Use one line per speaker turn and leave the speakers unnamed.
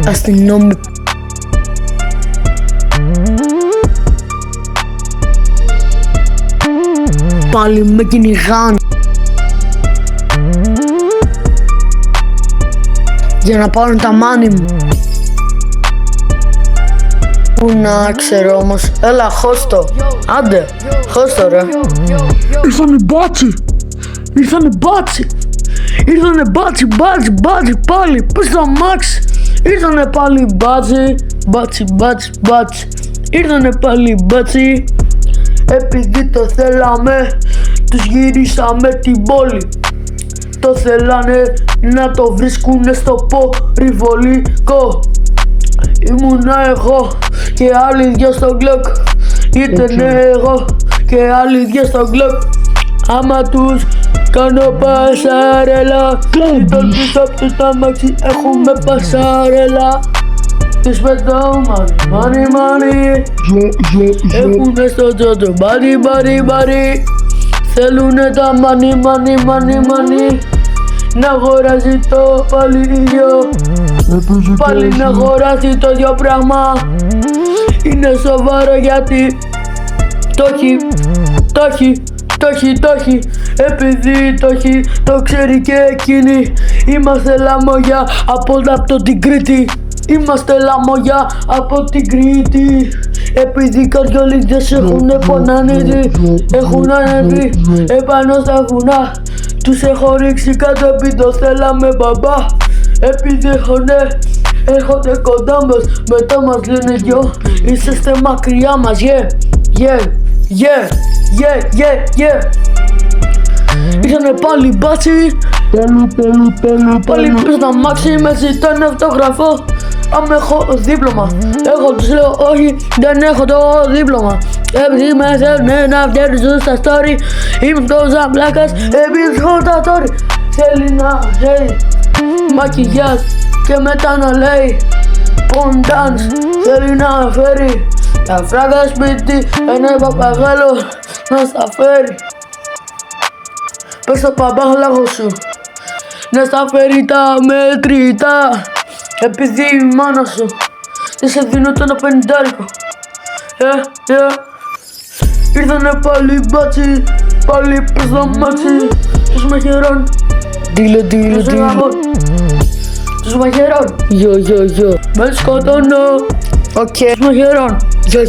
αστυνόμοι. Πάλι με κυνηγάνε για να πάρουν τα μάνι μου. Πού να ξέρω όμως. Έλα, χώστο. Άντε, χώστο ρε. Ήρθανε μπάτσι. Ήρθανε μπάτσι πάλι. Πες το αμάξι. Ήρθανε πάλι μπάτσι. Ήρθανε πάλι μπάτσι. Επειδή το θέλαμε, τους γυρίσαμε την πόλη. Το θέλανε να το βρίσκουνε στο πορυβολικό. Ήμουνα εγώ και άλλοι δυο στο γκλοκ. Ήτανε εγώ και άλλοι δυο στο γκλοκ. Άμα τους κάνω πασαρέλα, τον πίσω απ' το ταμάξι έχουμε πασαρέλα. Τους πετώ μάνι. Έχουνε στο τζότο μπάρι. Θέλουνε τα μάνι. Να αγοράζει το πάλι ίδιο. Πάλι να αγοράζει το ίδιο πράγμα. Είναι σοβαρό γιατί το έχει. Επειδή το έχει, το ξέρει και εκείνη. Είμαστε λαμόγια από την Κρήτη. Επειδή οι καρδιολίδες έχουνε πονάνιδι. Έχουν ανέβει επάνω στα βουνά. Τους έχω ρίξει κάτω επειδή το θέλαμε μπαμπά. Επειδή έρχονται κοντά μας, μετά μας λένε γιο. Είσαστε μακριά μας, yeah. Ήρθανε πάλι μπάτσι. Πάλι πες τα μάξι, με ζητάνε αυτογραφό. Αν έχω δίπλωμα, τους λέω όχι, δεν έχω το δίπλωμα. Επειδή με θέλουνε να βγαίνουν στα story. Είμαι αυτός αμπλάκας, επειδή έχω τα story. Θέλει να λέει μακιγιάζ και μετά να λέει ποντάνς. Θέλει να φέρει τα φράγκα σπίτι, ένα παπαγάλο να στα φέρει. Πες στο παπάγαλο σου να στα φέρει τα μετρητά. Επειδή η μάνα σου δεν σε δίνω το 50. Ήρθανε πάλι μπάτσι. Πάλι πες το μάξι. Τους μαχαιρών. Δίλο. Τους μαχαιρών. Γιο. Με σκοτώνω. Οκ. Τους μαχαιρών. Γιο.